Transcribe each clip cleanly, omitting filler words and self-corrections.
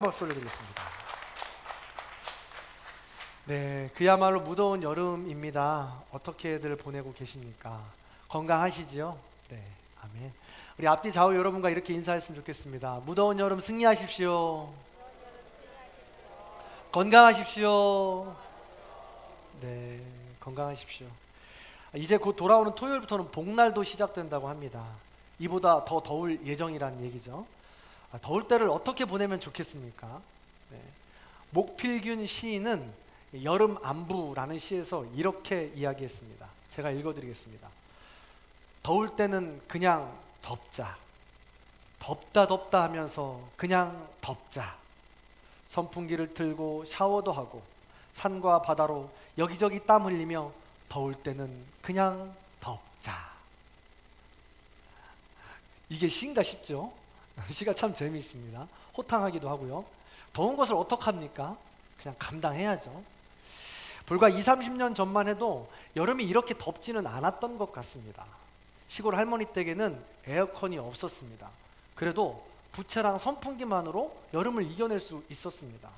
박수 올려드리겠습니다. 네, 그야말로 무더운 여름입니다. 어떻게들 보내고 계십니까? 건강하시지요? 네, 아멘. 우리 앞뒤 좌우 여러분과 이렇게 인사했으면 좋겠습니다. 무더운 여름 승리하십시오. 건강하십시오. 네, 건강하십시오. 이제 곧 돌아오는 토요일부터는 복날도 시작된다고 합니다. 이보다 더 더울 예정이라는 얘기죠. 더울 때를 어떻게 보내면 좋겠습니까? 네. 목필균 시인은 여름 안부라는 시에서 이렇게 이야기했습니다. 제가 읽어드리겠습니다. 더울 때는 그냥 덥자. 덥다 하면서 그냥 덥자. 선풍기를 틀고 샤워도 하고 산과 바다로 여기저기 땀 흘리며 더울 때는 그냥 덥자. 이게 시인가 싶죠? 시가 참 재미있습니다. 호탕하기도 하고요. 더운 것을 어떡합니까? 그냥 감당해야죠. 불과 20-30년 전만 해도 여름이 이렇게 덥지는 않았던 것 같습니다. 시골 할머니 댁에는 에어컨이 없었습니다. 그래도 부채랑 선풍기만으로 여름을 이겨낼 수 있었습니다.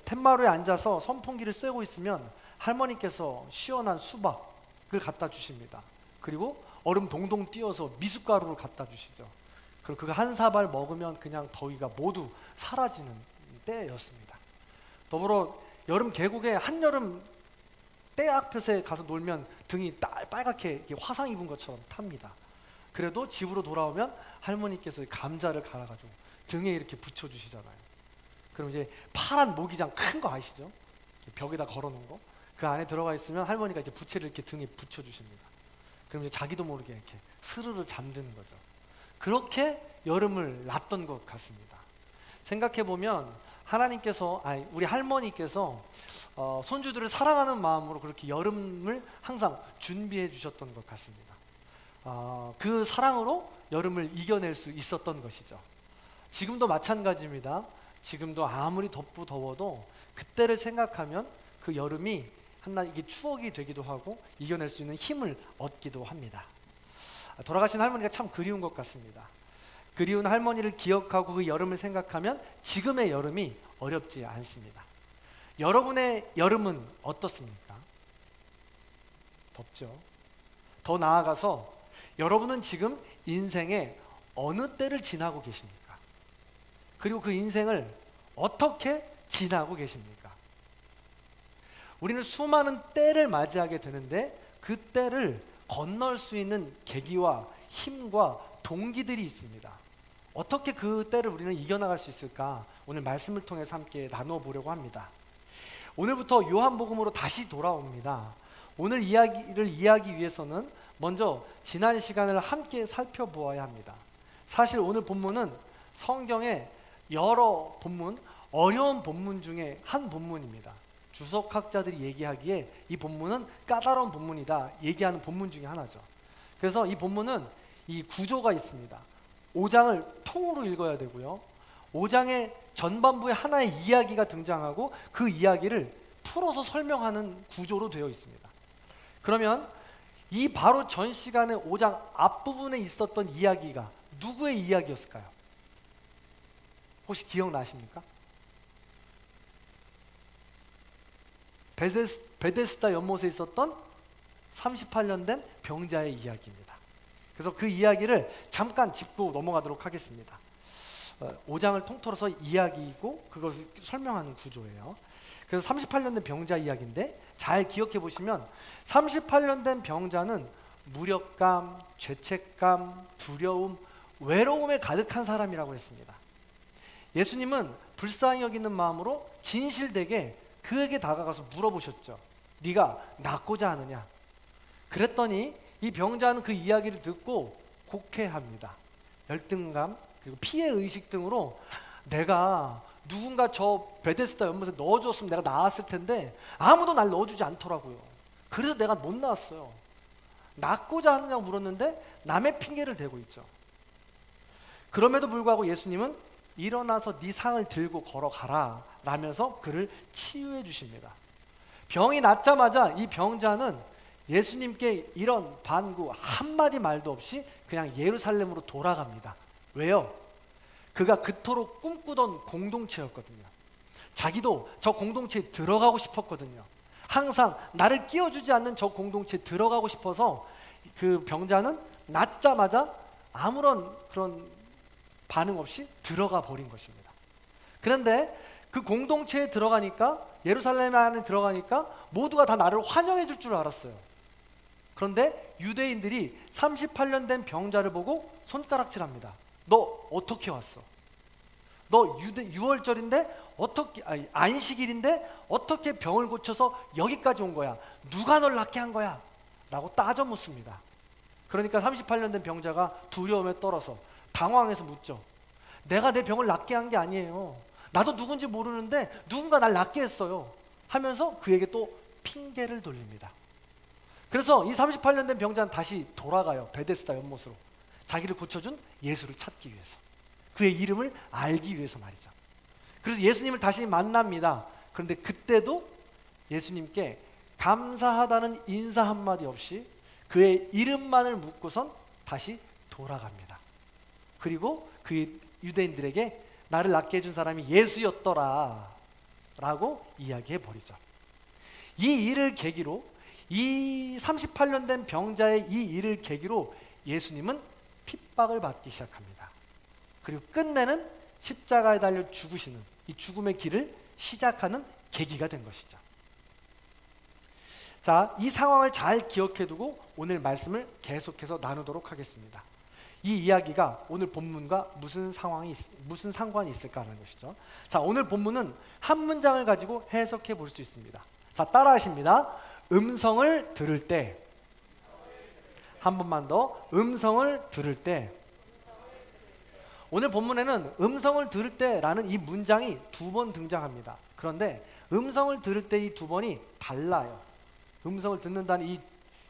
툇마루에 앉아서 선풍기를 쐬고 있으면 할머니께서 시원한 수박을 갖다 주십니다. 그리고 얼음 동동 띄워서 미숫가루를 갖다 주시죠. 그리고 그거 한 사발 먹으면 그냥 더위가 모두 사라지는 때였습니다. 더불어 여름 계곡에 한여름 때 앞에서 가서 놀면 등이 빨갛게 화상 입은 것처럼 탑니다. 그래도 집으로 돌아오면 할머니께서 감자를 갈아가지고 등에 이렇게 붙여주시잖아요. 그럼 이제 파란 모기장 큰 거 아시죠? 벽에다 걸어놓은 거. 그 안에 들어가 있으면 할머니가 이제 부채를 이렇게 등에 붙여주십니다. 그럼 이제 자기도 모르게 이렇게 스르르 잠드는 거죠. 그렇게 여름을 났던 것 같습니다. 생각해보면 하나님께서, 우리 할머니께서 손주들을 사랑하는 마음으로 그렇게 여름을 항상 준비해 주셨던 것 같습니다. 그 사랑으로 여름을 이겨낼 수 있었던 것이죠. 지금도 마찬가지입니다. 지금도 아무리 덥고 더워도 그때를 생각하면 그 여름이 한낱 이게 추억이 되기도 하고 이겨낼 수 있는 힘을 얻기도 합니다. 돌아가신 할머니가 참 그리운 것 같습니다. 그리운 할머니를 기억하고 그 여름을 생각하면 지금의 여름이 어렵지 않습니다. 여러분의 여름은 어떻습니까? 덥죠? 더 나아가서 여러분은 지금 인생의 어느 때를 지나고 계십니까? 그리고 그 인생을 어떻게 지나고 계십니까? 우리는 수많은 때를 맞이하게 되는데 그 때를 건널 수 있는 계기와 힘과 동기들이 있습니다. 어떻게 그 때를 우리는 이겨나갈 수 있을까? 오늘 말씀을 통해서 함께 나누어 보려고 합니다. 오늘부터 요한복음으로 다시 돌아옵니다. 오늘 이야기를 이해하기 위해서는 먼저 지난 시간을 함께 살펴보아야 합니다. 사실 오늘 본문은 성경의 여러 본문, 어려운 본문 중에 한 본문입니다. 주석학자들이 얘기하기에 이 본문은 까다로운 본문이다 얘기하는 본문 중에 하나죠. 그래서 이 본문은 이 구조가 있습니다. 5장을 통으로 읽어야 되고요. 5장의 전반부에 하나의 이야기가 등장하고 그 이야기를 풀어서 설명하는 구조로 되어 있습니다. 그러면 이 바로 전 시간에 5장 앞부분에 있었던 이야기가 누구의 이야기였을까요? 혹시 기억나십니까? 베데스다 연못에 있었던 38년 된 병자의 이야기입니다. 그래서 그 이야기를 잠깐 짚고 넘어가도록 하겠습니다. 5장을 통틀어서 이야기이고 그것을 설명하는 구조예요. 그래서 38년 된 병자 이야기인데 잘 기억해 보시면 38년 된 병자는 무력감, 죄책감, 두려움, 외로움에 가득한 사람이라고 했습니다. 예수님은 불쌍히 여기는 마음으로 진실되게 그에게 다가가서 물어보셨죠. 네가 낫고자 하느냐? 그랬더니 이 병자는 그 이야기를 듣고 곡해합니다. 열등감 그리고 피해의식 등으로 내가 누군가 저 베데스다 연못에 넣어줬으면 내가 나았을 텐데 아무도 날 넣어주지 않더라고요. 그래서 내가 못 나왔어요. 낫고자 하느냐고 물었는데 남의 핑계를 대고 있죠. 그럼에도 불구하고 예수님은 일어나서 네 상을 들고 걸어가라 라면서 그를 치유해 주십니다. 병이 낫자마자 이 병자는 예수님께 이런 반구 한마디 말도 없이 그냥 예루살렘으로 돌아갑니다. 왜요? 그가 그토록 꿈꾸던 공동체였거든요. 자기도 저 공동체에 들어가고 싶었거든요. 항상 나를 끼워주지 않는 저 공동체에 들어가고 싶어서 그 병자는 낳자마자 아무런 그런 반응 없이 들어가 버린 것입니다. 그런데 그 공동체에 들어가니까, 예루살렘 안에 들어가니까 모두가 다 나를 환영해 줄 줄 알았어요. 그런데 유대인들이 38년 된 병자를 보고 손가락질합니다. 너 어떻게 왔어? 너 유월절인데 어떻게, 안식일인데 어떻게 병을 고쳐서 여기까지 온 거야? 누가 널 낫게 한 거야? 라고 따져 묻습니다. 그러니까 38년 된 병자가 두려움에 떨어서 당황해서 묻죠. 내가 내 병을 낫게 한 게 아니에요. 나도 누군지 모르는데 누군가 날 낫게 했어요. 하면서 그에게 또 핑계를 돌립니다. 그래서 이 38년 된 병자는 다시 돌아가요. 베데스다 연못으로. 자기를 고쳐준 예수를 찾기 위해서, 그의 이름을 알기 위해서 말이죠. 그래서 예수님을 다시 만납니다. 그런데 그때도 예수님께 감사하다는 인사 한마디 없이 그의 이름만을 묻고선 다시 돌아갑니다. 그리고 그 유대인들에게 나를 낫게 해준 사람이 예수였더라 라고 이야기해 버리죠. 이 일을 계기로, 이 38년 된 병자의 이 일을 계기로 예수님은 핍박을 받기 시작합니다. 그리고 끝내는 십자가에 달려 죽으시는 이 죽음의 길을 시작하는 계기가 된 것이죠. 자, 이 상황을 잘 기억해 두고 오늘 말씀을 계속해서 나누도록 하겠습니다. 이 이야기가 오늘 본문과 무슨 상관이 있을까라는 것이죠. 자, 오늘 본문은 한 문장을 가지고 해석해 볼 수 있습니다. 자, 따라하십니다. 음성을 들을 때. 한 번만 더. 음성을 들을 때. 오늘 본문에는 음성을 들을 때라는 이 문장이 2번 등장합니다. 그런데 음성을 들을 때 이 2번이 달라요. 음성을 듣는다는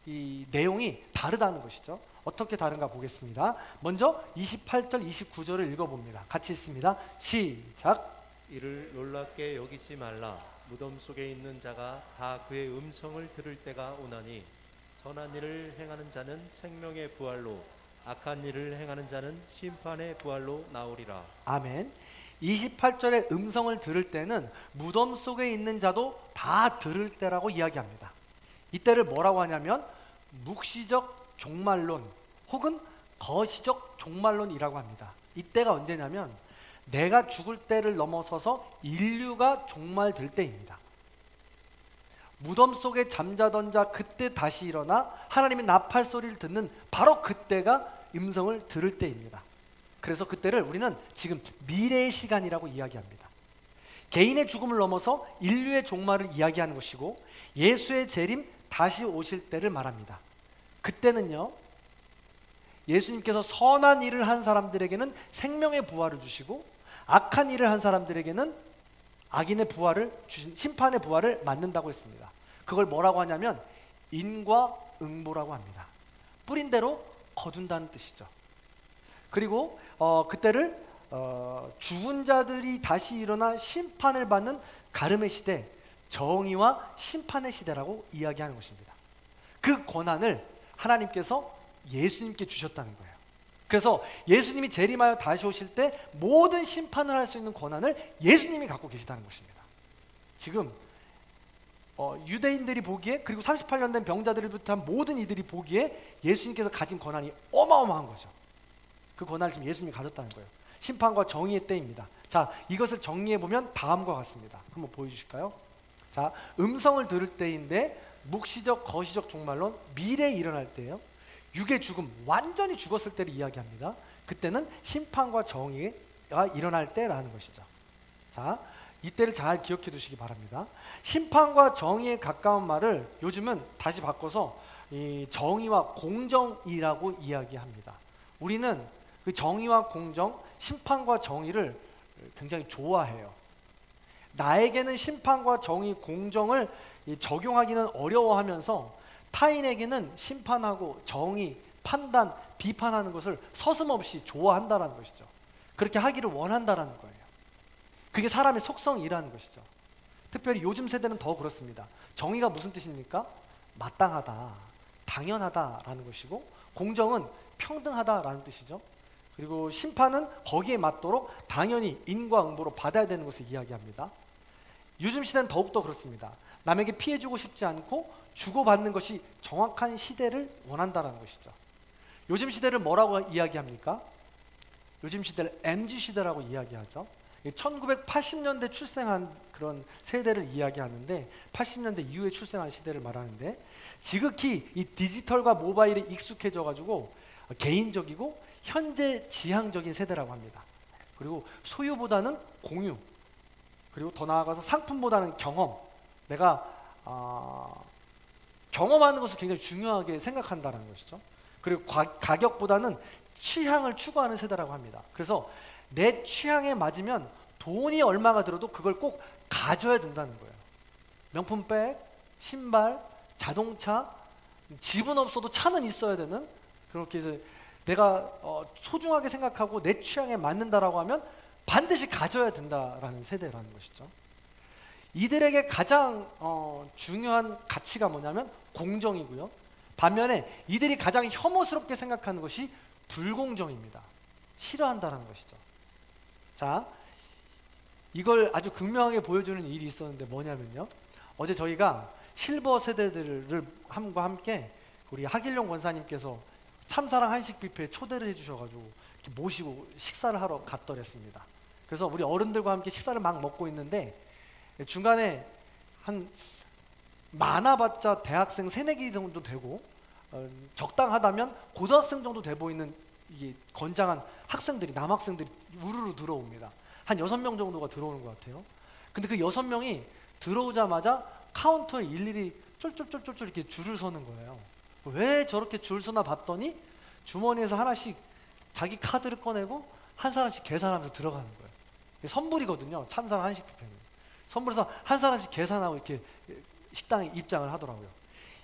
이 내용이 다르다는 것이죠. 어떻게 다른가 보겠습니다. 먼저 28절, 29절을 읽어봅니다. 같이 읽습니다. 시작. 이를 놀랍게 여기지 말라. 무덤 속에 있는 자가 다 그의 음성을 들을 때가 오나니 선한 일을 행하는 자는 생명의 부활로, 악한 일을 행하는 자는 심판의 부활로 나오리라. 아멘. 28절의 음성을 들을 때는 무덤 속에 있는 자도 다 들을 때라고 이야기합니다. 이때를 뭐라고 하냐면 묵시적 종말론 혹은 거시적 종말론이라고 합니다. 이때가 언제냐면 내가 죽을 때를 넘어서서 인류가 종말될 때입니다. 무덤 속에 잠자던 자 그때 다시 일어나 하나님의 나팔 소리를 듣는 바로 그때가 음성을 들을 때입니다. 그래서 그때를 우리는 지금 미래의 시간이라고 이야기합니다. 개인의 죽음을 넘어서 인류의 종말을 이야기하는 것이고, 예수의 재림, 다시 오실 때를 말합니다. 그때는요, 예수님께서 선한 일을 한 사람들에게는 생명의 부활을 주시고, 악한 일을 한 사람들에게는 악인의 부활을 주신, 심판의 부활을 맞는다고 했습니다. 그걸 뭐라고 하냐면 인과응보라고 합니다. 뿌린 대로 거둔다는 뜻이죠. 그리고 그때를 죽은 자들이 다시 일어나 심판을 받는 가름의 시대, 정의와 심판의 시대라고 이야기하는 것입니다. 그 권한을 하나님께서 예수님께 주셨다는 거예요. 그래서 예수님이 재림하여 다시 오실 때 모든 심판을 할 수 있는 권한을 예수님이 갖고 계시다는 것입니다. 지금 유대인들이 보기에, 그리고 38년 된 병자들을 비롯한 모든 이들이 보기에 예수님께서 가진 권한이 어마어마한 거죠. 그 권한을 지금 예수님이 가졌다는 거예요. 심판과 정의의 때입니다. 자, 이것을 정리해보면 다음과 같습니다. 한번 보여주실까요? 자, 음성을 들을 때인데 묵시적, 거시적 종말론, 미래에 일어날 때예요. 육의 죽음, 완전히 죽었을 때를 이야기합니다. 그때는 심판과 정의가 일어날 때라는 것이죠. 자, 이때를 잘 기억해 두시기 바랍니다. 심판과 정의에 가까운 말을 요즘은 다시 바꿔서 이 정의와 공정이라고 이야기합니다. 우리는 그 정의와 공정, 심판과 정의를 굉장히 좋아해요. 나에게는 심판과 정의, 공정을 적용하기는 어려워하면서 타인에게는 심판하고 정의, 판단, 비판하는 것을 서슴없이 좋아한다는 것이죠. 그렇게 하기를 원한다는 거예요. 그게 사람의 속성이라는 것이죠. 특별히 요즘 세대는 더 그렇습니다. 정의가 무슨 뜻입니까? 마땅하다, 당연하다라는 것이고, 공정은 평등하다라는 뜻이죠. 그리고 심판은 거기에 맞도록 당연히 인과응보로 받아야 되는 것을 이야기합니다. 요즘 시대는 더욱더 그렇습니다. 남에게 피해주고 싶지 않고 주고받는 것이 정확한 시대를 원한다는 것이죠. 요즘 시대를 뭐라고 이야기합니까? 요즘 시대를 MZ시대라고 이야기하죠. 1980년대 출생한 그런 세대를 이야기하는데 80년대 이후에 출생한 시대를 말하는데 지극히 이 디지털과 모바일에 익숙해져 가지고 개인적이고 현재 지향적인 세대라고 합니다. 그리고 소유보다는 공유, 그리고 더 나아가서 상품보다는 경험, 내가 경험하는 것을 굉장히 중요하게 생각한다는 것이죠. 그리고 가격보다는 취향을 추구하는 세대라고 합니다. 그래서 내 취향에 맞으면 돈이 얼마가 들어도 그걸 꼭 가져야 된다는 거예요. 명품백, 신발, 자동차, 집은 없어도 차는 있어야 되는, 그렇게 해서 내가 소중하게 생각하고 내 취향에 맞는다라고 하면 반드시 가져야 된다라는 세대라는 것이죠. 이들에게 가장 중요한 가치가 뭐냐면 공정이고요. 반면에 이들이 가장 혐오스럽게 생각하는 것이 불공정입니다. 싫어한다는 것이죠. 자, 이걸 아주 극명하게 보여주는 일이 있었는데 뭐냐면요, 어제 저희가 실버 세대들을 함과 함께 우리 하길용 권사님께서 참사랑 한식 뷔페에 초대를 해주셔가지고 이렇게 모시고 식사를 하러 갔더랬습니다. 그래서 우리 어른들과 함께 식사를 막 먹고 있는데 중간에 한 많아봤자 대학생 새내기 정도 되고 적당하다면 고등학생 정도 돼 보이는 이게 건장한 학생들이, 남학생들이 우르르 들어옵니다. 한 6명 정도가 들어오는 것 같아요. 근데 그 6명이 들어오자마자 카운터에 일일이 쫄쫄쫄쫄 이렇게 줄을 서는 거예요. 왜 저렇게 줄 서나 봤더니 주머니에서 하나씩 자기 카드를 꺼내고 한 사람씩 계산하면서 들어가는 거예요. 선불이거든요. 참사랑 한식 뷔페는. 선불에서 한 사람씩 계산하고 이렇게 식당에 입장을 하더라고요.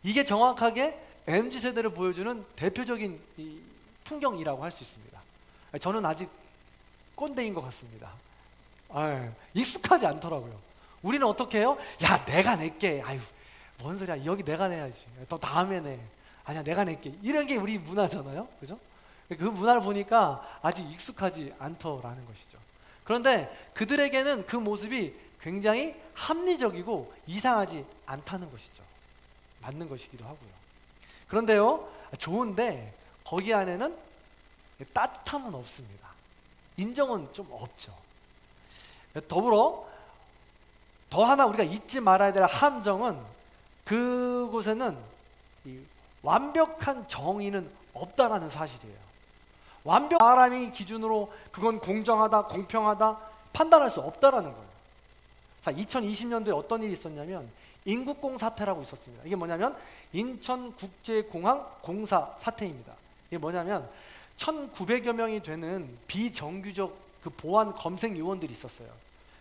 이게 정확하게 MZ세대를 보여주는 대표적인 이 풍경이라고 할 수 있습니다. 저는 아직 꼰대인 것 같습니다. 익숙하지 않더라고요. 우리는 어떻게 해요? 야, 내가 낼게. 아유, 뭔 소리야. 여기 내가 내야지. 또 다음에 내. 아니야, 내가 낼게. 이런 게 우리 문화잖아요. 그죠? 그 문화를 보니까 아직 익숙하지 않더라는 것이죠. 그런데 그들에게는 그 모습이 굉장히 합리적이고 이상하지 않다는 것이죠. 맞는 것이기도 하고요. 그런데요, 좋은데 거기 안에는 따뜻함은 없습니다. 인정은 좀 없죠. 더불어 더 하나 우리가 잊지 말아야 될 함정은 그곳에는 이 완벽한 정의는 없다라는 사실이에요. 완벽한 사람이 기준으로 그건 공정하다, 공평하다 판단할 수 없다라는 거예요. 자, 2020년도에 어떤 일이 있었냐면 인국공 사태라고 있었습니다. 이게 뭐냐면 인천국제공항 공사 사태입니다. 이게 뭐냐면 1,900여 명이 되는 비정규적 그 보안 검색 요원들이 있었어요.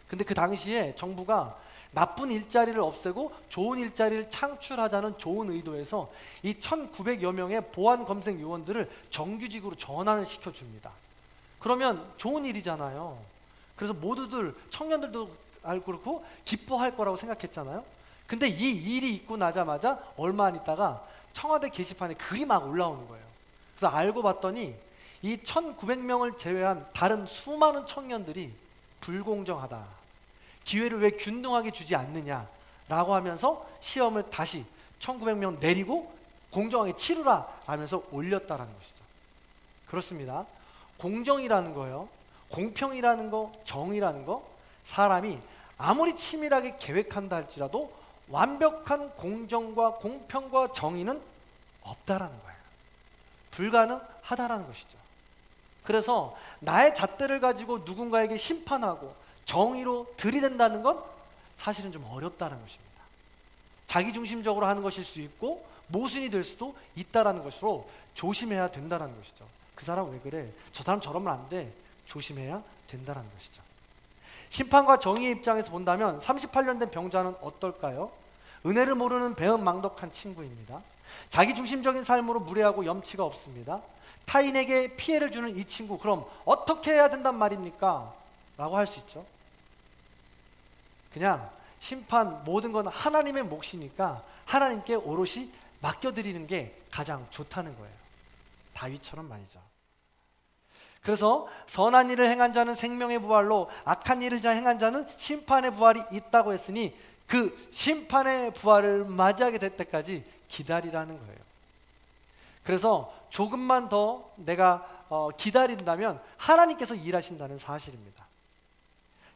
근데 그 당시에 정부가 나쁜 일자리를 없애고 좋은 일자리를 창출하자는 좋은 의도에서 이 1,900여 명의 보안 검색 요원들을 정규직으로 전환을 시켜줍니다. 그러면 좋은 일이잖아요. 그래서 모두들, 청년들도 그렇고 기뻐할 거라고 생각했잖아요. 근데 이 일이 있고 나자마자 얼마 안 있다가 청와대 게시판에 글이 막 올라오는 거예요. 그래서 알고 봤더니 이 1,900명을 제외한 다른 수많은 청년들이 불공정하다, 기회를 왜 균등하게 주지 않느냐라고 하면서 시험을 다시 1,900명 내리고 공정하게 치르라 하면서 올렸다라는 것이죠. 그렇습니다. 공정이라는 거요, 공평이라는 거, 정의라는 거, 사람이 아무리 치밀하게 계획한다 할지라도 완벽한 공정과 공평과 정의는 없다라는 거예요. 불가능하다라는 것이죠. 그래서 나의 잣대를 가지고 누군가에게 심판하고 정의로 들이댄다는 건 사실은 좀 어렵다는 것입니다. 자기중심적으로 하는 것일 수 있고 모순이 될 수도 있다라는 것으로 조심해야 된다는 것이죠. 그 사람 왜 그래? 저 사람 저러면 안 돼. 조심해야 된다는 것이죠. 심판과 정의의 입장에서 본다면 38년 된 병자는 어떨까요? 은혜를 모르는 배은망덕한 친구입니다. 자기중심적인 삶으로 무례하고 염치가 없습니다. 타인에게 피해를 주는 이 친구, 그럼 어떻게 해야 된단 말입니까? 라고 할 수 있죠. 그냥 심판, 모든 건 하나님의 몫이니까 하나님께 오롯이 맡겨드리는 게 가장 좋다는 거예요. 다윗처럼 말이죠. 그래서 선한 일을 행한 자는 생명의 부활로 악한 일을 행한 자는 심판의 부활이 있다고 했으니 그 심판의 부활을 맞이하게 될 때까지 기다리라는 거예요. 그래서 조금만 더 내가 기다린다면 하나님께서 일하신다는 사실입니다.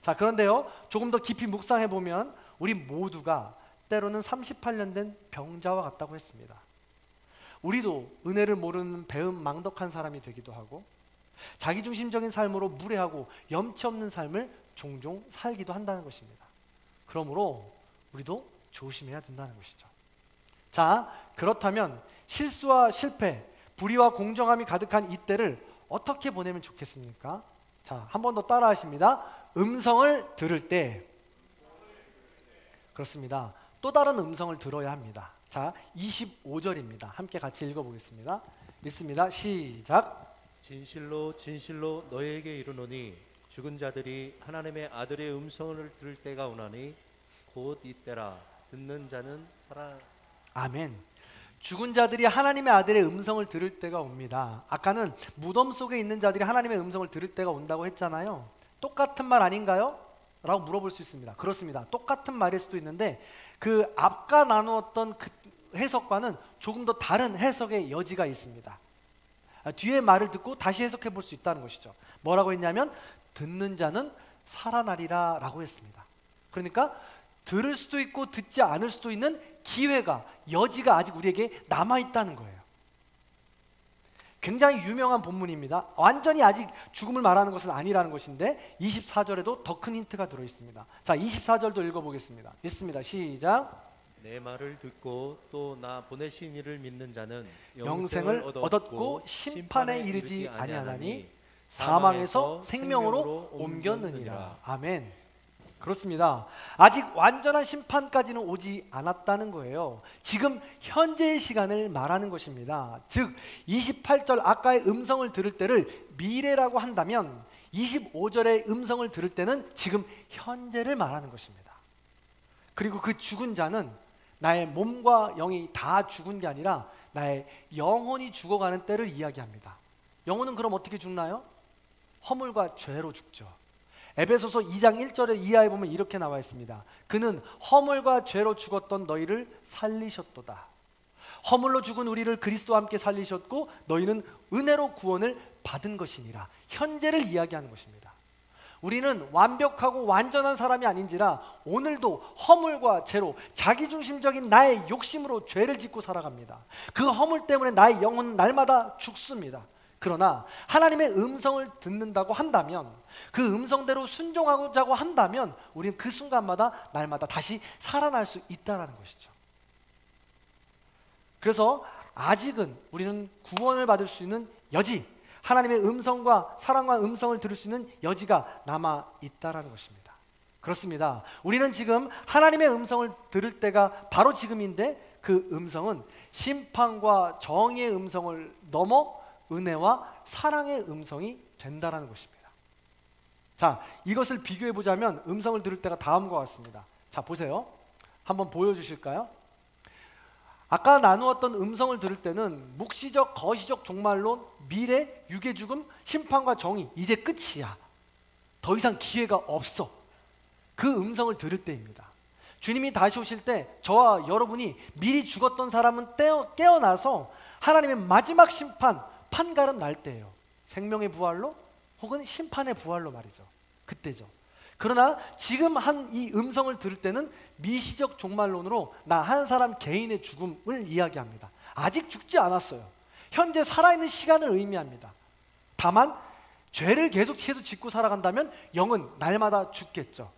자, 그런데요, 조금 더 깊이 묵상해 보면 우리 모두가 때로는 38년 된 병자와 같다고 했습니다. 우리도 은혜를 모르는 배은망덕한 사람이 되기도 하고 자기중심적인 삶으로 무례하고 염치 없는 삶을 종종 살기도 한다는 것입니다. 그러므로 우리도 조심해야 된다는 것이죠. 자, 그렇다면 실수와 실패, 불의와 공정함이 가득한 이때를 어떻게 보내면 좋겠습니까? 자, 한 번 더 따라 하십니다. 음성을 들을 때. 그렇습니다. 또 다른 음성을 들어야 합니다. 자, 25절입니다. 함께 같이 읽어보겠습니다. 읽습니다. 시작. 진실로 진실로 너희에게 이르노니 죽은 자들이 하나님의 아들의 음성을 들을 때가 오나니 곧 이때라. 듣는 자는 살아. 아멘. 죽은 자들이 하나님의 아들의 음성을 들을 때가 옵니다. 아까는 무덤 속에 있는 자들이 하나님의 음성을 들을 때가 온다고 했잖아요. 똑같은 말 아닌가요? 라고 물어볼 수 있습니다. 그렇습니다. 똑같은 말일 수도 있는데 그 아까 나누었던 그 해석과는 조금 더 다른 해석의 여지가 있습니다. 뒤에 말을 듣고 다시 해석해 볼 수 있다는 것이죠. 뭐라고 했냐면 듣는 자는 살아나리라 라고 했습니다. 그러니까 들을 수도 있고 듣지 않을 수도 있는 기회가, 여지가 아직 우리에게 남아있다는 거예요. 굉장히 유명한 본문입니다. 완전히 아직 죽음을 말하는 것은 아니라는 것인데 24절에도 더 큰 힌트가 들어있습니다. 자, 24절도 읽어보겠습니다. 읽습니다. 시작. 내 말을 듣고 또 나 보내신 이를 믿는 자는 영생을 얻었고 심판에 이르지 아니하나니 사망에서 생명으로 옮겼느니라. 아멘. 그렇습니다. 아직 완전한 심판까지는 오지 않았다는 거예요. 지금 현재의 시간을 말하는 것입니다. 즉 28절 아까의 음성을 들을 때를 미래라고 한다면 25절의 음성을 들을 때는 지금 현재를 말하는 것입니다. 그리고 그 죽은 자는 나의 몸과 영이 다 죽은 게 아니라 나의 영혼이 죽어가는 때를 이야기합니다. 영혼은 그럼 어떻게 죽나요? 허물과 죄로 죽죠. 에베소서 2장 1절에 이하에 보면 이렇게 나와 있습니다. 그는 허물과 죄로 죽었던 너희를 살리셨도다. 허물로 죽은 우리를 그리스도와 함께 살리셨고 너희는 은혜로 구원을 받은 것이니라. 현재를 이야기하는 것입니다. 우리는 완벽하고 완전한 사람이 아닌지라 오늘도 허물과 죄로 자기중심적인 나의 욕심으로 죄를 짓고 살아갑니다. 그 허물 때문에 나의 영혼은 날마다 죽습니다. 그러나 하나님의 음성을 듣는다고 한다면, 그 음성대로 순종하자고 한다면 우리는 그 순간마다 날마다 다시 살아날 수 있다는 것이죠. 그래서 아직은 우리는 구원을 받을 수 있는 여지, 하나님의 음성과 사랑과 음성을 들을 수 있는 여지가 남아 있다는 것입니다. 그렇습니다. 우리는 지금 하나님의 음성을 들을 때가 바로 지금인데 그 음성은 심판과 정의의 음성을 넘어 은혜와 사랑의 음성이 된다는 것입니다. 자, 이것을 비교해 보자면 음성을 들을 때가 다음과 같습니다. 자, 보세요. 한번 보여주실까요? 아까 나누었던 음성을 들을 때는 묵시적, 거시적 종말론, 미래, 유괴 죽음, 심판과 정의, 이제 끝이야. 더 이상 기회가 없어. 그 음성을 들을 때입니다. 주님이 다시 오실 때 저와 여러분이 미리 죽었던 사람은 깨어나서 하나님의 마지막 심판, 판가름 날 때예요. 생명의 부활로 혹은 심판의 부활로 말이죠. 그때죠. 그러나 지금 한 이 음성을 들을 때는 미시적 종말론으로 나 한 사람 개인의 죽음을 이야기합니다. 아직 죽지 않았어요. 현재 살아있는 시간을 의미합니다. 다만 죄를 계속해서 짓고 살아간다면 영은 날마다 죽겠죠.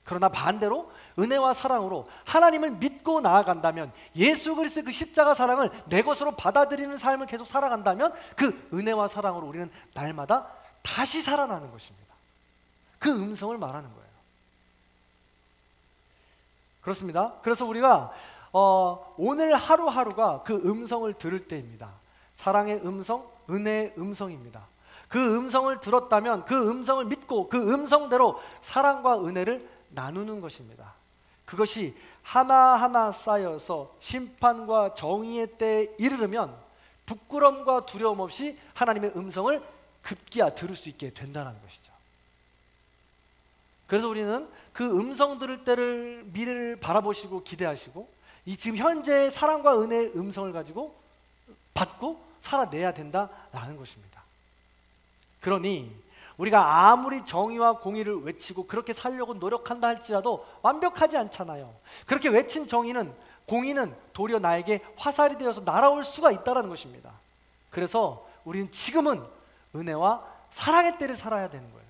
그러나 반대로 은혜와 사랑으로 하나님을 믿고 나아간다면, 예수 그리스도의 그 십자가 사랑을 내 것으로 받아들이는 삶을 계속 살아간다면 그 은혜와 사랑으로 우리는 날마다 다시 살아나는 것입니다. 그 음성을 말하는 거예요. 그렇습니다. 그래서 우리가 오늘 하루하루가 그 음성을 들을 때입니다. 사랑의 음성, 은혜의 음성입니다. 그 음성을 들었다면 그 음성을 믿고 그 음성대로 사랑과 은혜를 나누는 것입니다. 그것이 하나하나 쌓여서 심판과 정의의 때에 이르르면 부끄러움과 두려움 없이 하나님의 음성을 급기야 들을 수 있게 된다는 것이죠. 그래서 우리는 그 음성 들을 때를 미래를 바라보시고 기대하시고 이 지금 현재의 사랑과 은혜의 음성을 가지고 받고 살아내야 된다라는 것입니다. 그러니 우리가 아무리 정의와 공의를 외치고 그렇게 살려고 노력한다 할지라도 완벽하지 않잖아요. 그렇게 외친 정의는 공의는 도리어 나에게 화살이 되어서 날아올 수가 있다는 것입니다. 그래서 우리는 지금은 은혜와 사랑의 때를 살아야 되는 거예요.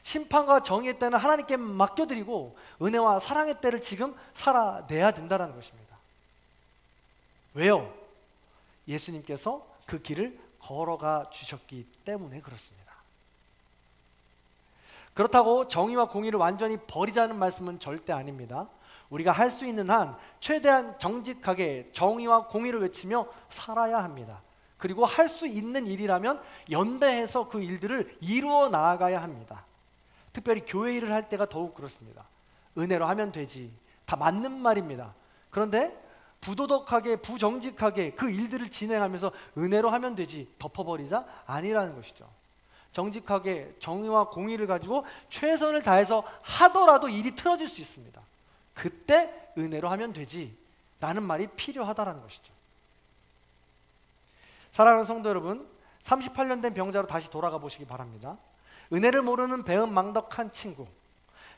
심판과 정의의 때는 하나님께 맡겨드리고 은혜와 사랑의 때를 지금 살아내야 된다는 것입니다. 왜요? 예수님께서 그 길을 걸어가 주셨기 때문에 그렇습니다. 그렇다고 정의와 공의를 완전히 버리자는 말씀은 절대 아닙니다. 우리가 할 수 있는 한 최대한 정직하게 정의와 공의를 외치며 살아야 합니다. 그리고 할 수 있는 일이라면 연대해서 그 일들을 이루어 나아가야 합니다. 특별히 교회 일을 할 때가 더욱 그렇습니다. 은혜로 하면 되지. 다 맞는 말입니다. 그런데 부도덕하게 부정직하게 그 일들을 진행하면서 은혜로 하면 되지 덮어버리자? 아니라는 것이죠. 정직하게 정의와 공의를 가지고 최선을 다해서 하더라도 일이 틀어질 수 있습니다. 그때 은혜로 하면 되지 라는 말이 필요하다는 것이죠. 사랑하는 성도 여러분, 38년 된 병자로 다시 돌아가 보시기 바랍니다. 은혜를 모르는 배은망덕한 친구,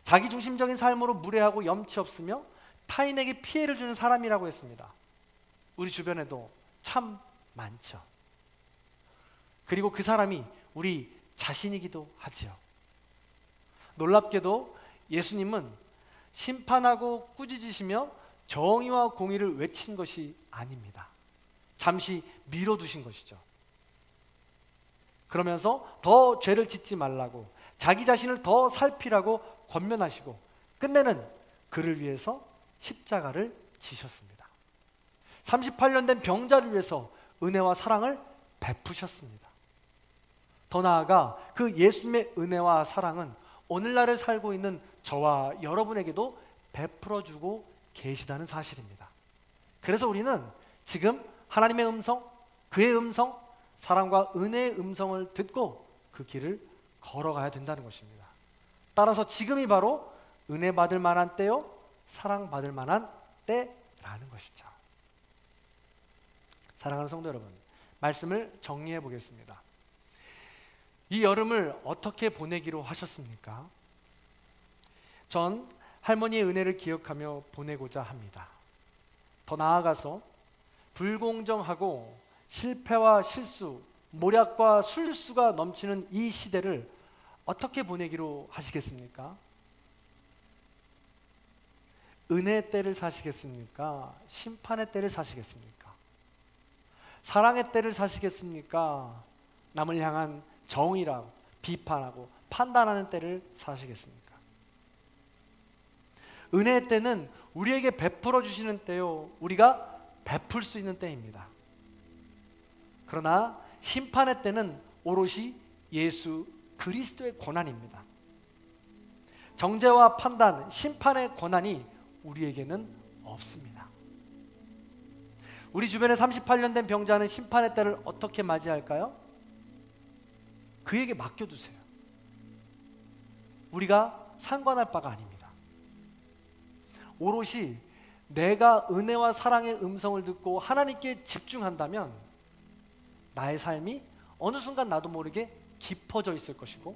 자기중심적인 삶으로 무례하고 염치 없으며 타인에게 피해를 주는 사람이라고 했습니다. 우리 주변에도 참 많죠. 그리고 그 사람이 우리 자신이기도 하지요. 놀랍게도 예수님은 심판하고 꾸짖으시며 정의와 공의를 외친 것이 아닙니다. 잠시 미뤄두신 것이죠. 그러면서 더 죄를 짓지 말라고 자기 자신을 더 살피라고 권면하시고 끝내는 그를 위해서 십자가를 지셨습니다. 38년 된 병자를 위해서 은혜와 사랑을 베푸셨습니다. 더 나아가 그 예수님의 은혜와 사랑은 오늘날을 살고 있는 저와 여러분에게도 베풀어주고 계시다는 사실입니다. 그래서 우리는 지금 하나님의 음성, 그의 음성, 사랑과 은혜의 음성을 듣고 그 길을 걸어가야 된다는 것입니다. 따라서 지금이 바로 은혜 받을 만한 때요, 사랑받을 만한 때라는 것이죠. 사랑하는 성도 여러분, 말씀을 정리해 보겠습니다. 이 여름을 어떻게 보내기로 하셨습니까? 전 할머니의 은혜를 기억하며 보내고자 합니다. 더 나아가서 불공정하고 실패와 실수, 모략과 술수가 넘치는 이 시대를 어떻게 보내기로 하시겠습니까? 은혜의 때를 사시겠습니까? 심판의 때를 사시겠습니까? 사랑의 때를 사시겠습니까? 남을 향한 정의라고 비판하고 판단하는 때를 사시겠습니까? 은혜의 때는 우리에게 베풀어 주시는 때요, 우리가 베풀 수 있는 때입니다. 그러나 심판의 때는 오롯이 예수 그리스도의 권한입니다. 정죄와 판단, 심판의 권한이 우리에게는 없습니다. 우리 주변에 38년 된 병자는 심판의 때를 어떻게 맞이할까요? 그에게 맡겨두세요. 우리가 상관할 바가 아닙니다. 오롯이 내가 은혜와 사랑의 음성을 듣고 하나님께 집중한다면 나의 삶이 어느 순간 나도 모르게 깊어져 있을 것이고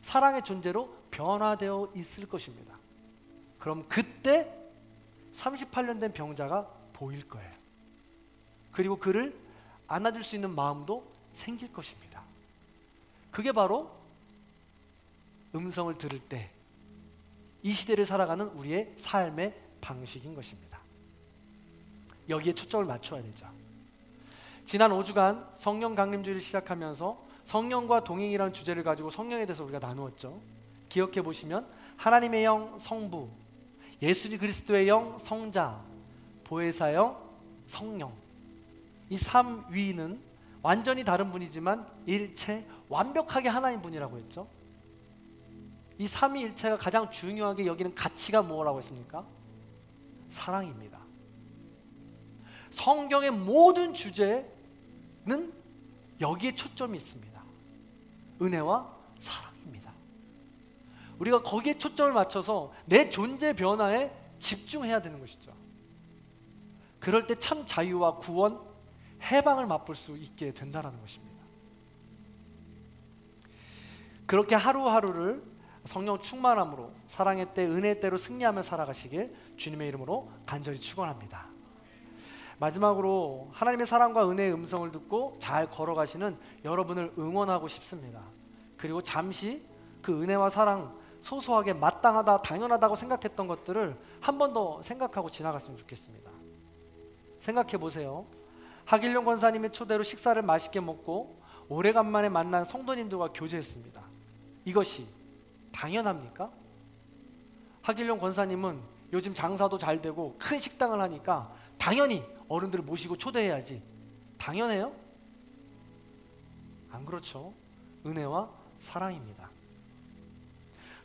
사랑의 존재로 변화되어 있을 것입니다. 그럼 그때 38년 된 병자가 보일 거예요. 그리고 그를 안아줄 수 있는 마음도 생길 것입니다. 그게 바로 음성을 들을 때 이 시대를 살아가는 우리의 삶의 방식인 것입니다. 여기에 초점을 맞춰야 되죠. 지난 5주간 성령 강림주의를 시작하면서 성령과 동행이라는 주제를 가지고 성령에 대해서 우리가 나누었죠. 기억해 보시면 하나님의 영 성부, 예수 그리스도의 영 성자, 보혜사 영 성령, 이 삼위는 완전히 다른 분이지만 일체 완벽하게 하나인 분이라고 했죠. 이 삼위일체가 가장 중요하게 여기는 가치가 뭐라고 했습니까? 사랑입니다. 성경의 모든 주제는 여기에 초점이 있습니다. 은혜와 사랑입니다. 우리가 거기에 초점을 맞춰서 내 존재 변화에 집중해야 되는 것이죠. 그럴 때 참 자유와 구원, 해방을 맛볼 수 있게 된다는 것입니다. 그렇게 하루하루를 성령 충만함으로 사랑의 때, 은혜의 때로 승리하며 살아가시길 주님의 이름으로 간절히 축원합니다. 마지막으로 하나님의 사랑과 은혜의 음성을 듣고 잘 걸어가시는 여러분을 응원하고 싶습니다. 그리고 잠시 그 은혜와 사랑, 소소하게 마땅하다, 당연하다고 생각했던 것들을 한 번 더 생각하고 지나갔으면 좋겠습니다. 생각해 보세요. 하길룡 권사님의 초대로 식사를 맛있게 먹고 오래간만에 만난 성도님들과 교제했습니다. 이것이 당연합니까? 하길룡 권사님은 요즘 장사도 잘 되고 큰 식당을 하니까 당연히 어른들을 모시고 초대해야지. 당연해요? 안 그렇죠. 은혜와 사랑입니다.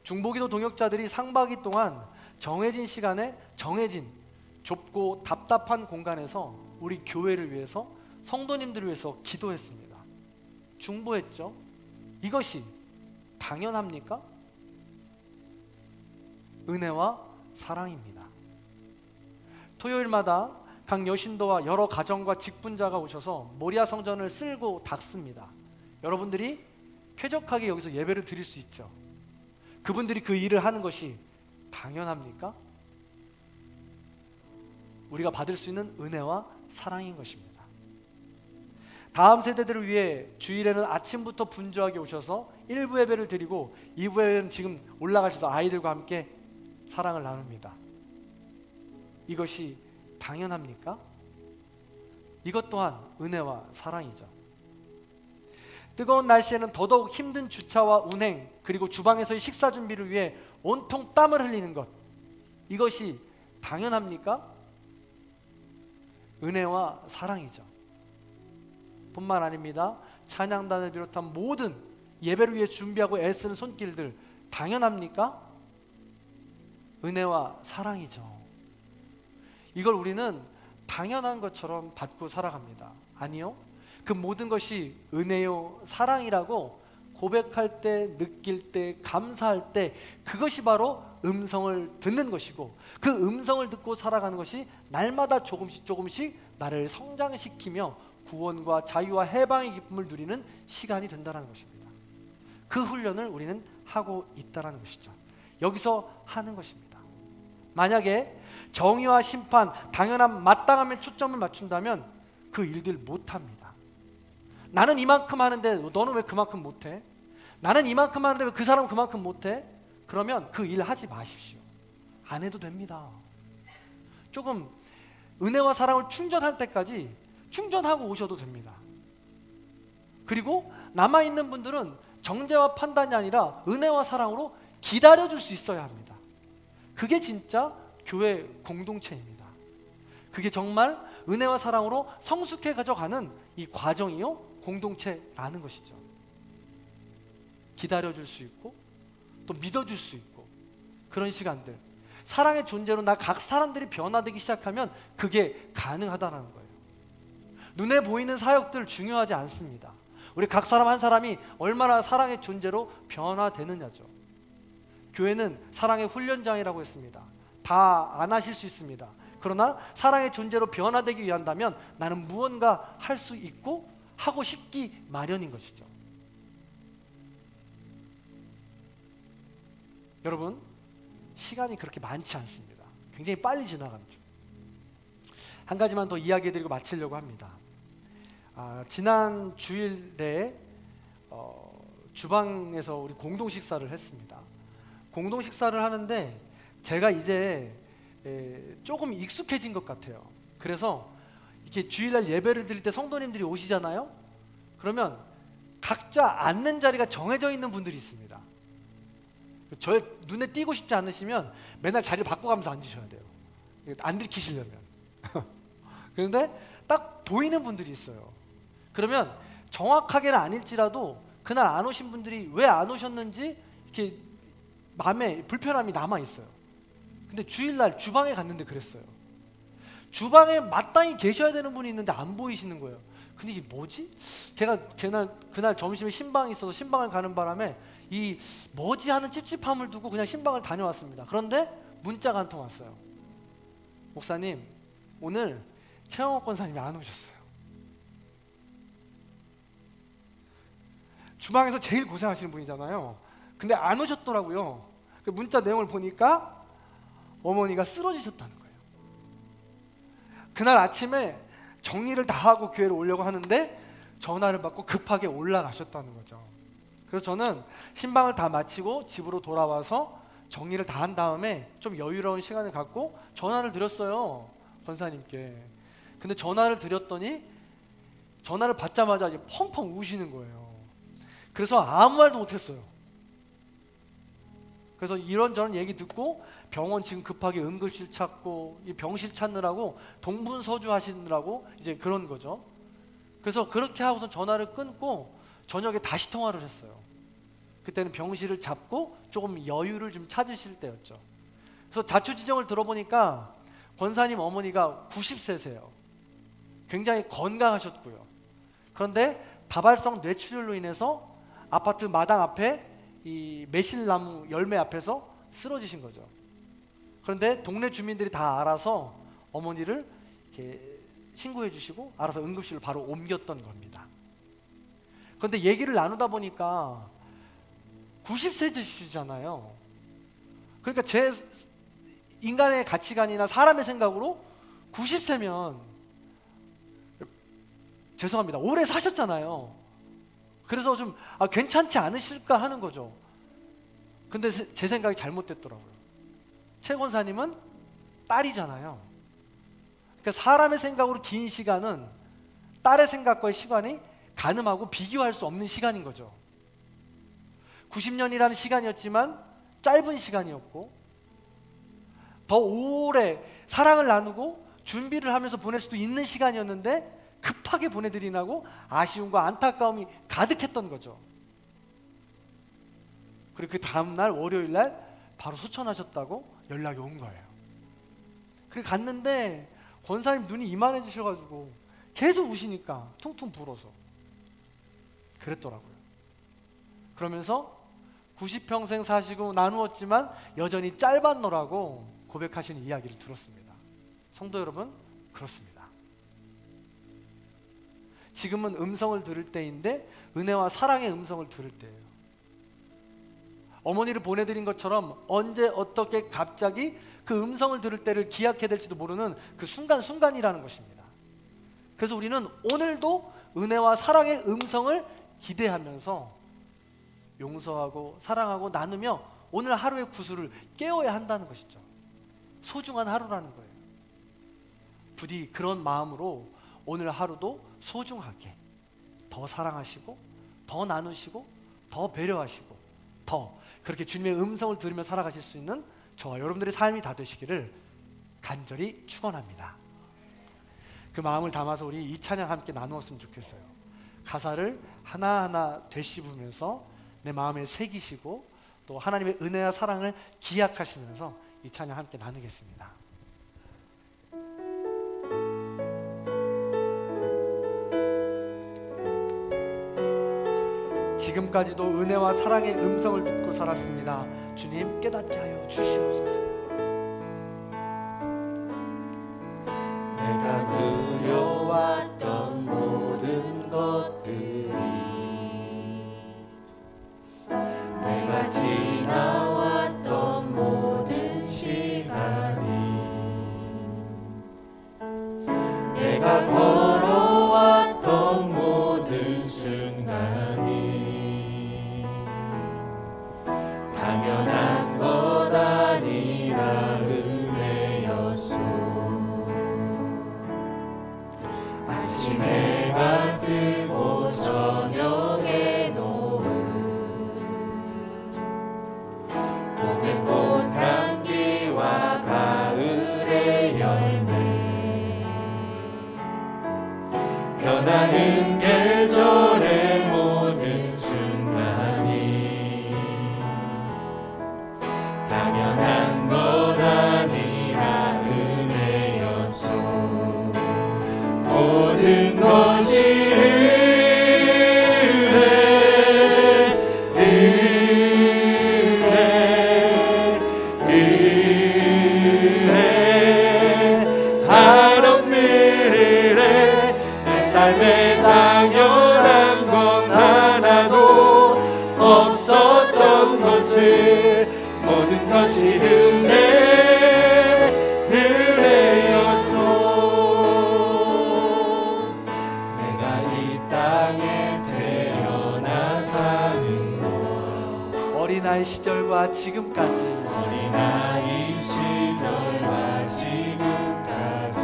중보기도 동역자들이 상반기 동안 정해진 시간에 정해진 좁고 답답한 공간에서 우리 교회를 위해서, 성도님들을 위해서 기도했습니다. 중보했죠. 이것이 당연합니까? 은혜와 사랑입니다. 토요일마다 각 여신도와 여러 가정과 직분자가 오셔서 모리아 성전을 쓸고 닦습니다. 여러분들이 쾌적하게 여기서 예배를 드릴 수 있죠. 그분들이 그 일을 하는 것이 당연합니까? 우리가 받을 수 있는 은혜와 사랑인 것입니다. 다음 세대들을 위해 주일에는 아침부터 분주하게 오셔서 1부 예배를 드리고 2부 예배는 지금 올라가셔서 아이들과 함께 사랑을 나눕니다. 이것이 당연합니까? 이것 또한 은혜와 사랑이죠. 뜨거운 날씨에는 더더욱 힘든 주차와 운행, 그리고 주방에서의 식사 준비를 위해 온통 땀을 흘리는 것, 이것이 당연합니까? 은혜와 사랑이죠. 뿐만 아닙니다. 찬양단을 비롯한 모든 예배를 위해 준비하고 애쓰는 손길들 당연합니까? 은혜와 사랑이죠. 이걸 우리는 당연한 것처럼 받고 살아갑니다. 아니요. 그 모든 것이 은혜요, 사랑이라고 고백할 때, 느낄 때, 감사할 때 그것이 바로 음성을 듣는 것이고, 그 음성을 듣고 살아가는 것이 날마다 조금씩 조금씩 나를 성장시키며 구원과 자유와 해방의 기쁨을 누리는 시간이 된다는 것입니다. 그 훈련을 우리는 하고 있다는 것이죠. 여기서 하는 것입니다. 만약에 정의와 심판, 당연한 마땅함에 초점을 맞춘다면 그 일들 못합니다. 나는 이만큼 하는데 너는 왜 그만큼 못해? 나는 이만큼 하는데 왜 그 사람은 그만큼 못해? 그러면 그 일 하지 마십시오. 안 해도 됩니다. 조금 은혜와 사랑을 충전할 때까지 충전하고 오셔도 됩니다. 그리고 남아있는 분들은 정죄와 판단이 아니라 은혜와 사랑으로 기다려줄 수 있어야 합니다. 그게 진짜 교회 공동체입니다. 그게 정말 은혜와 사랑으로 성숙해 가져가는 이 과정이요, 공동체라는 것이죠. 기다려줄 수 있고 또 믿어줄 수 있고, 그런 시간들, 사랑의 존재로 나 각 사람들이 변화되기 시작하면 그게 가능하다는 거예요. 눈에 보이는 사역들 중요하지 않습니다. 우리 각 사람 한 사람이 얼마나 사랑의 존재로 변화되느냐죠. 교회는 사랑의 훈련장이라고 했습니다. 다 안 하실 수 있습니다. 그러나 사랑의 존재로 변화되기 위한다면 나는 무언가 할 수 있고 하고 싶기 마련인 것이죠. 여러분, 시간이 그렇게 많지 않습니다. 굉장히 빨리 지나가는 중. 한 가지만 더 이야기해드리고 마치려고 합니다. 지난 주일에 주방에서 우리 공동 식사를 했습니다. 공동 식사를 하는데 제가 이제 조금 익숙해진 것 같아요. 그래서 이렇게 주일날 예배를 드릴 때 성도님들이 오시잖아요. 그러면 각자 앉는 자리가 정해져 있는 분들이 있습니다. 저의 눈에 띄고 싶지 않으시면 맨날 자리를 바꿔가면서 앉으셔야 돼요. 안 들키시려면. 그런데 딱 보이는 분들이 있어요. 그러면 정확하게는 아닐지라도 그날 안 오신 분들이 왜 안 오셨는지 이렇게 마음에 불편함이 남아있어요. 근데 주일날 주방에 갔는데 그랬어요. 주방에 마땅히 계셔야 되는 분이 있는데 안 보이시는 거예요. 근데 이게 뭐지? 그날 점심에 신방이 있어서 신방을 가는 바람에 이 뭐지 하는 찝찝함을 두고 그냥 신방을 다녀왔습니다. 그런데 문자가 한 통 왔어요. 목사님, 오늘 최영옥 권사님이 안 오셨어요. 주방에서 제일 고생하시는 분이잖아요. 근데 안 오셨더라고요. 그 문자 내용을 보니까 어머니가 쓰러지셨다는 거예요. 그날 아침에 정리를 다 하고 교회로 오려고 하는데 전화를 받고 급하게 올라가셨다는 거죠. 그래서 저는 신방을 다 마치고 집으로 돌아와서 정리를 다 한 다음에 좀 여유로운 시간을 갖고 전화를 드렸어요, 권사님께. 근데 전화를 드렸더니 전화를 받자마자 이제 펑펑 우시는 거예요. 그래서 아무 말도 못했어요. 그래서 이런저런 얘기 듣고 병원 지금 급하게 응급실 찾고 이 병실 찾느라고 동분서주 하시느라고 이제 그런 거죠. 그래서 그렇게 하고서 전화를 끊고 저녁에 다시 통화를 했어요. 그때는 병실을 잡고 조금 여유를 좀 찾으실 때였죠. 그래서 자초지정을 들어보니까 권사님 어머니가 90세세요. 굉장히 건강하셨고요. 그런데 다발성 뇌출혈로 인해서 아파트 마당 앞에 이 매실나무 열매 앞에서 쓰러지신 거죠. 그런데 동네 주민들이 다 알아서 어머니를 이렇게 신고해 주시고 알아서 응급실로 바로 옮겼던 겁니다. 그런데 얘기를 나누다 보니까 90세시잖아요. 그러니까 제 인간의 가치관이나 사람의 생각으로 90세면 죄송합니다, 오래 사셨잖아요. 그래서 좀 괜찮지 않으실까 하는 거죠. 근데 제 생각이 잘못됐더라고요. 최 권사님은 딸이잖아요. 그러니까 사람의 생각으로 긴 시간은 딸의 생각과의 시간이 가늠하고 비교할 수 없는 시간인 거죠. 90년이라는 시간이었지만 짧은 시간이었고 더 오래 사랑을 나누고 준비를 하면서 보낼 수도 있는 시간이었는데 급하게 보내드리라고 아쉬움과 안타까움이 가득했던 거죠. 그리고 그 다음날 월요일날 바로 소천하셨다고 연락이 온 거예요. 그리고 갔는데 권사님 눈이 이만해지셔가지고 계속 우시니까 퉁퉁 불어서 그랬더라고요. 그러면서 90평생 사시고 나누었지만 여전히 짧았노라고 고백하시는 이야기를 들었습니다. 성도 여러분, 그렇습니다. 지금은 음성을 들을 때인데 은혜와 사랑의 음성을 들을 때예요. 어머니를 보내드린 것처럼 언제 어떻게 갑자기 그 음성을 들을 때를 기약해야 될지도 모르는 그 순간순간이라는 것입니다. 그래서 우리는 오늘도 은혜와 사랑의 음성을 기대하면서 용서하고 사랑하고 나누며 오늘 하루의 구슬을 깨워야 한다는 것이죠. 소중한 하루라는 거예요. 부디 그런 마음으로 오늘 하루도 소중하게 더 사랑하시고 더 나누시고 더 배려하시고 더 그렇게 주님의 음성을 들으며 살아가실 수 있는 저와 여러분들의 삶이 다 되시기를 간절히 축원합니다. 그 마음을 담아서 우리 이 찬양 함께 나누었으면 좋겠어요. 가사를 하나하나 되씹으면서 내 마음에 새기시고 또 하나님의 은혜와 사랑을 기약하시면서 이 찬양 함께 나누겠습니다. 지금까지도 은혜와 사랑의 음성을 듣고 살았습니다. 주님 깨닫게 하여 주시옵소서. 내가 그려왔던 모든 것들이 내가 지나왔던 모든 시간이 내가 걸어왔던 모든 순간이 당연한 것 아니라 은혜였소. 아침 해가 뜨고 저녁에 노을 봄의 꽃향기와 가을의 열매 변하는 계절의 모든 순간이 당연한 것 아니라 은혜였소. 모든 것이 지금까지 어린아이 시절과 지금까지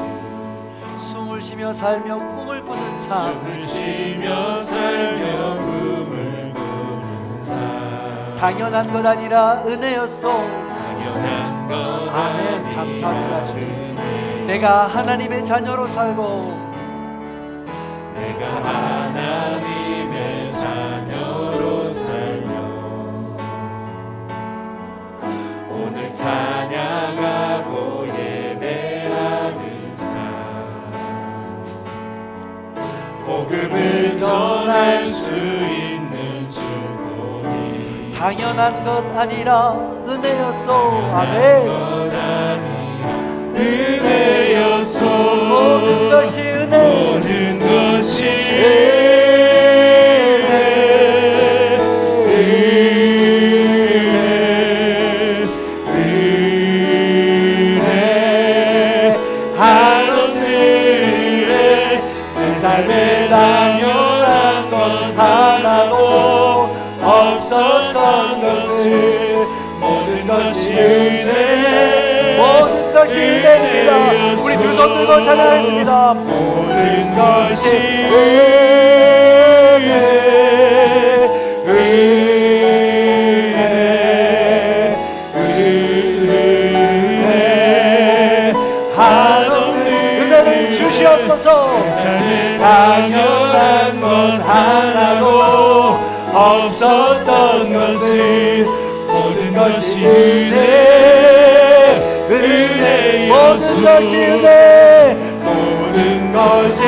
숨을 쉬며 살며 꿈을 꾸는 삶 숨을 쉬며 살며 꿈을 꾸는 삶 당연한 것 아니라 은혜였소. 당연한 것 아멘. 아니라 감사합니다 주. 은혜. 내가 하나님의 자녀로 살고 내가 하나님의 자녀로 살며 오늘 찬양하고 예배하는 삶 복음을 전할 수 있는 축복이 당연한 것 아니라 은혜였소. 아멘. 은혜였소 모든 것이 은혜 모든 것이 은혜 하늘에 내 삶에 당연한 것 하나도 없었던 것을 모든 것이 은혜 모든 것이 은혜입니다. 우리 두 손 들고 찬양하겠습니다. 모든 것이 은혜 은혜를 주시옵소서. 삶에 당연한 것 하나도 없었던 것을 모든 것이 은혜 모든 것이 은혜였소 은혜 모든 것이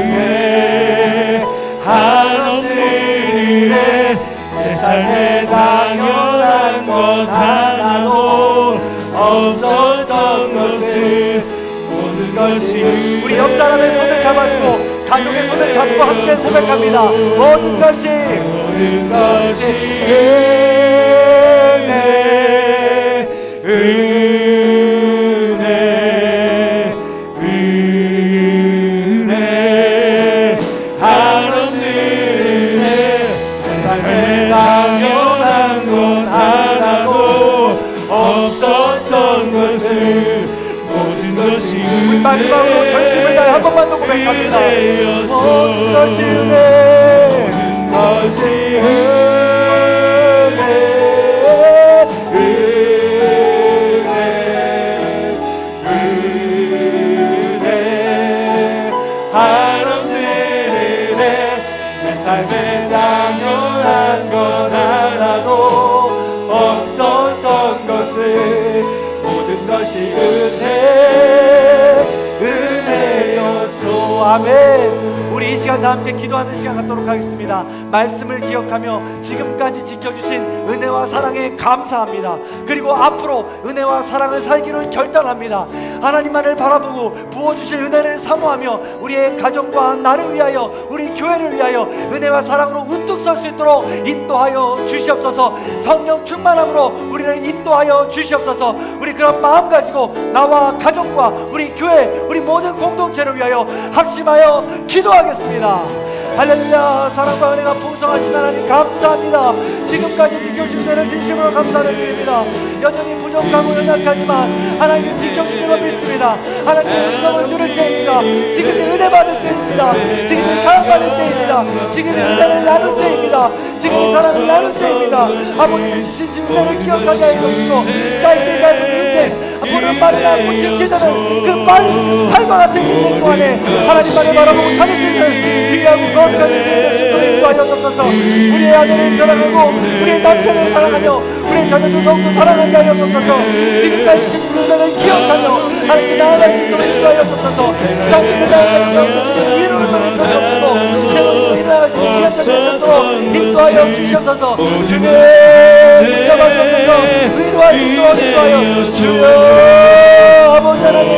은혜 하늘에 내 삶에 당연한 것 하나도 없었던 것을 모든 것이 우리 옆 사람의 손을 잡아주고 가족의 손을 잡고 함께 고백합니다. 모든 것이 모든 것이 은혜 하늘에 내 삶에 당연한 것 하나도 없었던 것을 모든 것이 우리 마지막으로 전심을 다해 한 번만 더 고백합니다. 모든 것이 은혜 모든 것이 은혜 하늘에 내 삶에 당연한 것 하나도 없었던 것을 모든 것이 은혜였소. 아멘. 우리 이 시간 다 함께 기도하는 시간 갖도록 하겠습니다. 말씀을 기억하며 지금까지 지켜주신 은혜와 사랑에 감사합니다. 그리고 앞으로 은혜와 사랑을 살기를 결단합니다. 하나님만을 바라보고 부어주실 은혜를 사모하며 우리의 가정과 나를 위하여 우리 교회를 위하여 은혜와 사랑으로 우뚝 설 수 있도록 인도하여 주시옵소서. 성령 충만함으로 우리를 인도하여 주시옵소서. 우리 그런 마음 가지고 나와 가족과 우리 교회 우리 모든 공동체를 위하여 합심하여 기도하겠습니다. 할렐루야. 사랑과 은혜가 풍성하신 하나님 감사합니다. 지금까지 지켜주신 은혜를 진심으로 감사를 드립니다. 여전히 부족하고 연약하지만 하나님을 지켜주는 걸 믿습니다. 하나님의 음성을 들을 때입니다. 지금이 은혜 받을 때입니다. 지금이 사랑받을 때입니다. 지금이 은혜를 나눌 때입니다. 지금이 사랑을 나눌 때입니다. 아버지는 주신 은혜를 기억하게 하여 주시고 짧게 짧은 인생 보는 말이나 않고 지치는 그 빠른 삶과 같은 인생 동안에 하나님만을 바라보고 찾을 수 있는 귀하고 거룩한 인생이 될 수 있도록 인도하여 주옵소서. 우리의 아내를 사랑하고 우리의 남편을 사랑하며 우리의 자녀들 더욱더 사랑하게 하여 주옵소서. 지금까지 주신 은혜를 기억하며 하나님께 나아갈 수 있도록 인도하여 주옵소서. 장래를 나아갈 수 있도록 위로를 통해 주옵시고 새로운 일어날 수 있는 귀한 자리에 수 있도록 인도하여 주시옵소서. 주님 붙잡아 주옵소서. 위로할 수 있도록 인도하여 주여. 아버지 하나님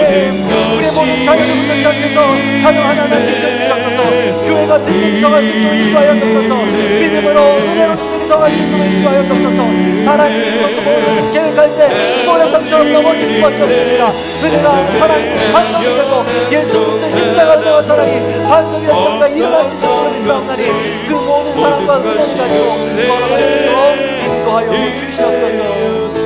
우리의 모든 자녀들부터 시작해서 가정 하나하나 지켜주시옵소서. 교회 같은 일이 정할 수 있도록 인도하여 주옵소서. 믿음으로 은혜로 풍성할 수 있도록 인도하여 주옵소서. 사랑이 모든 계획할 때 모래성처럼 넘어질 수밖에 없습니다. 은혜가 사랑이 반성이 되고 예수 그리스도의 십자가 은혜와 사랑이 반성이 된 경우가 일어날 수 있도록 믿사옵나니 그 모든 사랑과 은혜를 가지고 걸어갈 수 있도록 인도하여 주시옵소서.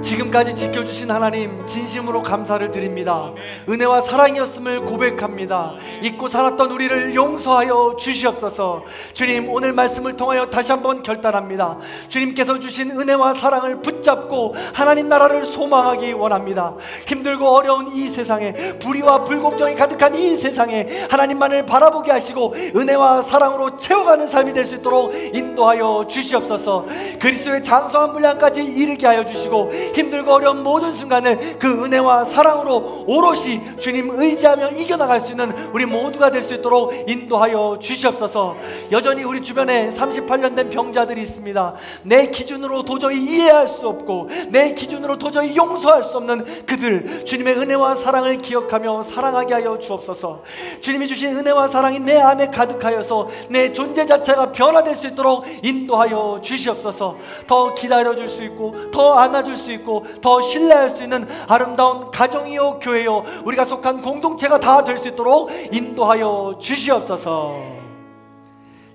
지금까지 지켜주신 하나님 진심으로 감사를 드립니다. 은혜와 사랑이었음을 고백합니다. 잊고 살았던 우리를 용서하여 주시옵소서. 주님, 오늘 말씀을 통하여 다시 한번 결단합니다. 주님께서 주신 은혜와 사랑을 붙잡고 하나님 나라를 소망하기 원합니다. 힘들고 어려운 이 세상에, 불의와 불공정이 가득한 이 세상에 하나님만을 바라보게 하시고 은혜와 사랑으로 채워가는 삶이 될 수 있도록 인도하여 주시옵소서. 그리스도의 장성한 분량까지 이르게 하여 주시고 힘들고 어려운 모든 순간을 그 은혜와 사랑으로 오롯이 주님 의지하며 이겨나갈 수 있는 우리 모두가 될 수 있도록 인도하여 주시옵소서. 여전히 우리 주변에 38년 된 병자들이 있습니다. 내 기준으로 도저히 이해할 수 없고 내 기준으로 도저히 용서할 수 없는 그들, 주님의 은혜와 사랑을 기억하며 사랑하게 하여 주옵소서. 주님이 주신 은혜와 사랑이 내 안에 가득하여서 내 존재 자체가 변화될 수 있도록 인도하여 주시옵소서. 더 기다려줄 수 있고 더 안아줄 수 있고 더 신뢰할 수 있는 아름다운 가정이요 교회요 우리가 속한 공동체가 다 될 수 있도록 인도하여 주시옵소서.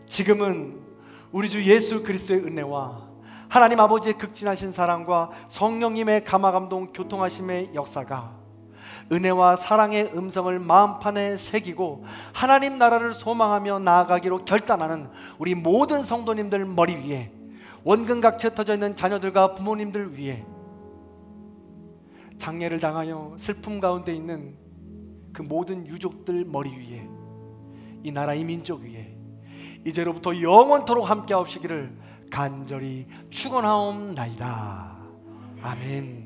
지금은 우리 주 예수 그리스도의 은혜와 하나님 아버지의 극진하신 사랑과 성령님의 감화감동 교통하심의 역사가 은혜와 사랑의 음성을 마음판에 새기고 하나님 나라를 소망하며 나아가기로 결단하는 우리 모든 성도님들 머리 위에, 원근각체 터져 있는 자녀들과 부모님들 위에, 장례를 당하여 슬픔 가운데 있는 그 모든 유족들 머리 위에, 이 나라 이 민족 위에 이제로부터 영원토록 함께 하옵시기를 간절히 축원하옵나이다. 아멘.